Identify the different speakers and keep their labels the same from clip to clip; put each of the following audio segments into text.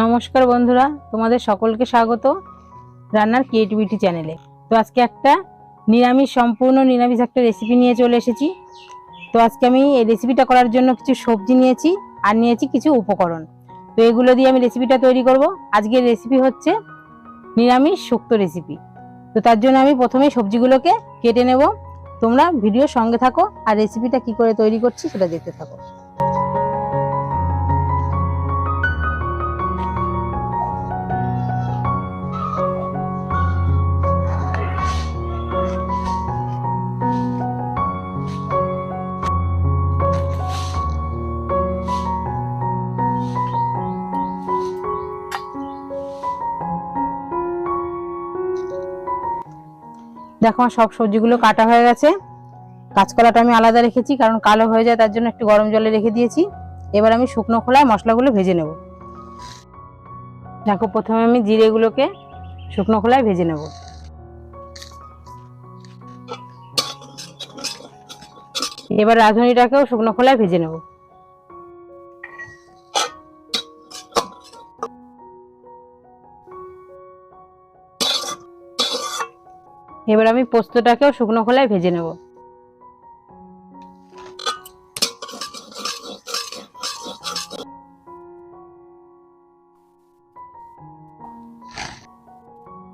Speaker 1: নমস্কার বন্ধুরা, তোমাদের সকলকে স্বাগত রান্নার ক্রিয়েটিভিটি চ্যানেলে। তো আজকে একটা সম্পূর্ণ নিরামিষ একটা রেসিপি নিয়ে চলে এসেছি। তো আজকে আমি এই রেসিপিটা করার জন্য কিছু সবজি নিয়েছি আর নিয়েছি কিছু উপকরণ। তো এগুলো দিয়ে আমি রেসিপিটা তৈরি করব। আজকের রেসিপি হচ্ছে নিরামিষ শুক্তো রেসিপি। তো তার জন্য আমি প্রথমেই সবজিগুলোকে কেটে নেব। তোমরা ভিডিওর সঙ্গে থাকো আর রেসিপিটা কি করে তৈরি করছি সেটা দেখতে থাকো। দেখো সব সবজিগুলো কাটা হয়ে গেছে। কাঁচকলাটা আমি আলাদা রেখেছি, কারণ কালো হয়ে যায়, তার জন্য একটু গরম জলে রেখে দিয়েছি। এবার আমি শুকনো খোলায় মশলাগুলো ভেজে নেব। দেখো প্রথমে আমি জিরেগুলোকে শুকনো খোলায় ভেজে নেব। এবার রাঁধুনিটাকেও শুকনো খোলায় ভেজে নেব। এবার আমি পোস্তটাকেও শুকনো খোলায় ভেজে নেব।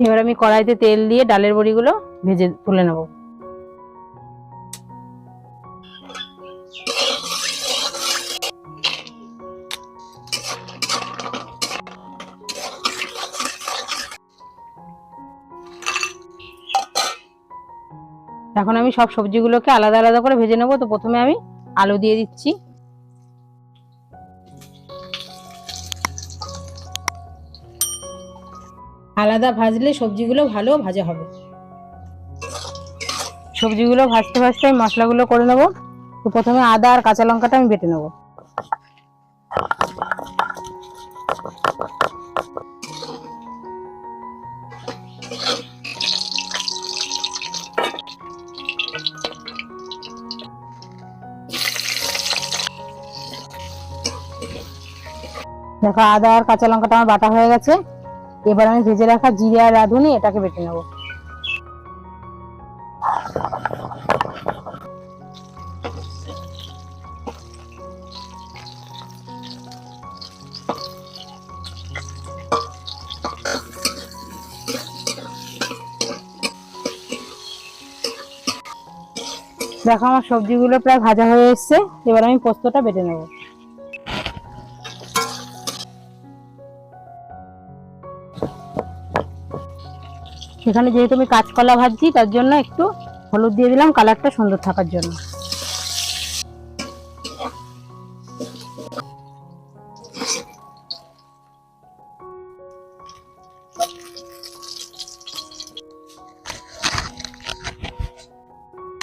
Speaker 1: এবার আমি কড়াইতে তেল দিয়ে ডালের বড়িগুলো ভেজে তুলে নেব। এখন আমি সব সবজিগুলোকে আলাদা আলাদা করে ভেজে নেব। তো প্রথমে আমি আলু দিয়ে দিচ্ছি। আলাদা ভাজলে সবজিগুলো ভালো ভাজা হবে। সবজিগুলো ভাজতে ভাজতে আমি মশলাগুলো করে নেব। তো প্রথমে আদা আর কাঁচা লঙ্কাটা আমি বেটে নেব। দেখো আদা আর কাঁচা লঙ্কাটা আমার বাটা হয়ে গেছে। এবার আমি ভেজে রাখা জিরে আর রাঁধুনি এটাকে বেটে নেব। দেখো আমার সবজিগুলো প্রায় ভাজা হয়ে এসছে। এবার আমি পোস্তটা বেটে নেব। সেখানে যেহেতু আমি কাঁচকলা ভাজছি, তার জন্য একটু হলুদ দিয়ে দিলাম কালারটা সুন্দর থাকার জন্য।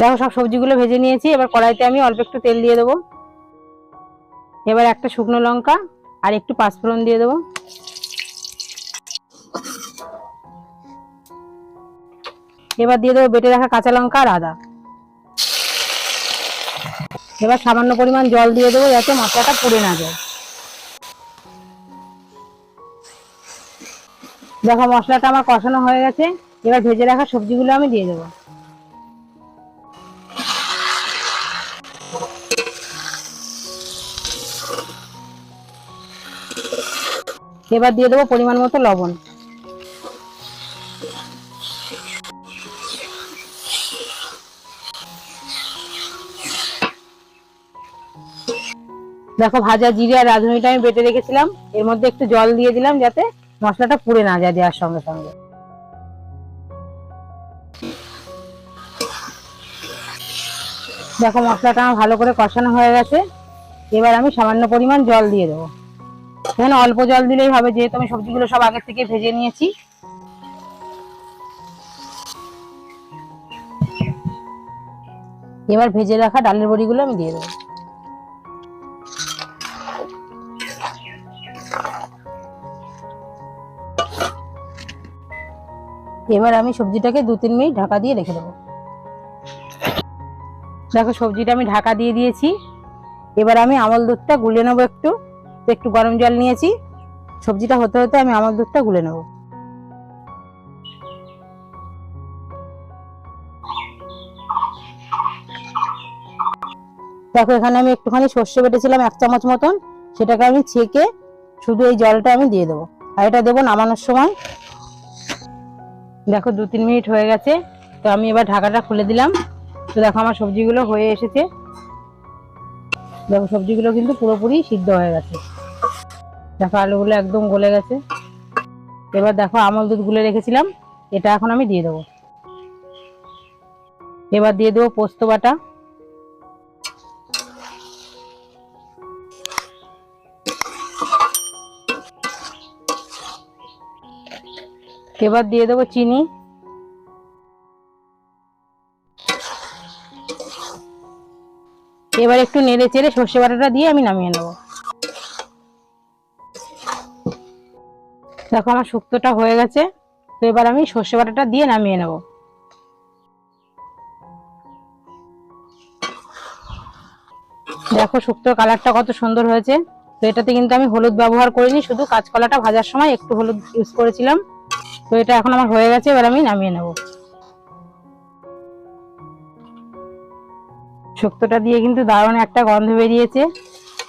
Speaker 1: দেখো সব সবজিগুলো ভেজে নিয়েছি। এবার কড়াইতে আমি অল্প একটু তেল দিয়ে দেবো। এবার একটা শুকনো লঙ্কা আর একটু পাঁচফোড়ন দিয়ে দেবো। এবার দিয়ে দেবো বেটে রাখা কাঁচা লঙ্কা আর আদা। এবার সামান্য পরিমাণ জল দিয়ে দেবো, যাতে মশলাটা পুড়ে না যায়। দেখো মশলাটা আমার কষানো হয়ে গেছে। এবার ভেজে রাখা সবজিগুলো আমি দিয়ে দেবো। এবার দিয়ে দেবো পরিমাণ মতো লবণ। দেখো ভাজা জিরে আর রাঁধুনিটা আমি বেটে রেখেছিলাম, এর মধ্যে একটু জল দিয়ে দিলাম যাতে মশলাটা পুড়ে না যায় দেওয়ার সঙ্গে সঙ্গে। দেখো মশলাটা আমার ভালো করে কষানো হয়ে গেছে। এবার আমি সামান্য পরিমাণ জল দিয়ে দেবো। এখানে অল্প জল দিলেই হবে, যেহেতু আমি সবজিগুলো সব আগের থেকে ভেজে নিয়েছি। এবার ভেজে রাখা ডালের বড়িগুলো আমি দিয়ে দেবো। এবার আমি সবজিটাকে 2-3 মিনিট ঢাকা দিয়ে রেখে দেবো। দেখো সবজিটা আমি ঢাকা দিয়ে দিয়েছি। এবার আমি আমল দুধটা গুলে নেবো একটু। তো একটু গরম জল নিয়েছি, সবজিটা হতে হতে আমি আমল দুধটা গুলে নেব। দেখো এখানে আমি একটুখানি সর্ষে বেটেছিলাম 1 চামচ মতন, সেটাকে আমি ছেঁকে শুধু এই জলটা আমি দিয়ে দেবো। আর এটা দেবো নামানোর সময়। দেখো 2-3 মিনিট হয়ে গেছে, তো আমি এবার ঢাকাটা খুলে দিলাম। তো দেখো আমার সবজিগুলো হয়ে এসেছে। দেখো সবজিগুলো কিন্তু পুরোপুরি সিদ্ধ হয়ে গেছে। দেখো আলুগুলো একদম গলে গেছে। এবার দেখো আমল দুধ গুলে রেখেছিলাম, এটা এখন আমি দিয়ে দেবো। এবার দিয়ে দেবো পোস্ত বাটা, এবার দিয়ে দেবো চিনি, এবার একটু নেড়ে চেড়ে সর্ষে বাটাটা দিয়ে আমি নামিয়ে নেব। দেখো আমার শুক্তোটা হয়ে গেছে, তো এবার আমি সর্ষে বাটাটা দিয়ে নামিয়ে নেব। দেখো শুক্তোর কালারটা কত সুন্দর হয়েছে। তো এটাতে কিন্তু আমি হলুদ ব্যবহার করিনি, শুধু কাঁচকলাটা ভাজার সময় একটু হলুদ ইউজ করেছিলাম। তো এটা এখন আমার হয়ে গেছে, এবার আমি নামিয়ে নেব। শুক্তোটা দিয়ে কিন্তু দারুণ একটা গন্ধ বেরিয়েছে।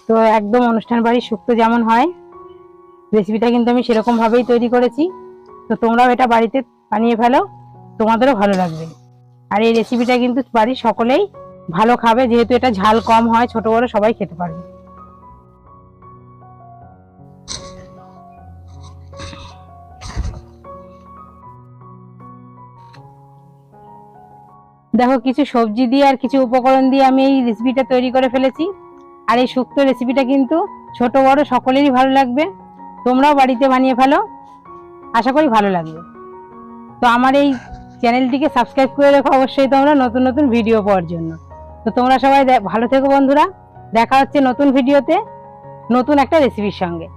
Speaker 1: তো একদম অনুষ্ঠান বাড়ির শুক্তো যেমন হয়, রেসিপিটা কিন্তু আমি সেরকম ভাবেই তৈরি করেছি। তো তোমরাও এটা বাড়িতে বানিয়ে ফেলো, তোমাদেরও ভালো লাগবে। আর এই রেসিপিটা কিন্তু বাড়ির সকলেই ভালো খাবে, যেহেতু এটা ঝাল কম হয়, ছোট বড় সবাই খেতে পারবে। দেখো কিছু সবজি দিয়ে আর কিছু উপকরণ দিয়ে আমি এই রেসিপিটা তৈরি করে ফেলেছি। আর এই শুক্তো রেসিপিটা কিন্তু ছোট বড় সকলেরই ভালো লাগবে। তোমরাও বাড়িতে বানিয়ে ফেলো, আশা করি ভালো লাগবে। তো আমার এই চ্যানেলটিকে সাবস্ক্রাইব করে রেখো অবশ্যই তোমরা নতুন নতুন ভিডিও পাওয়ার জন্য। তো তোমরা সবাই ভালো থেকো বন্ধুরা, দেখা হচ্ছে নতুন ভিডিওতে নতুন একটা রেসিপির সঙ্গে।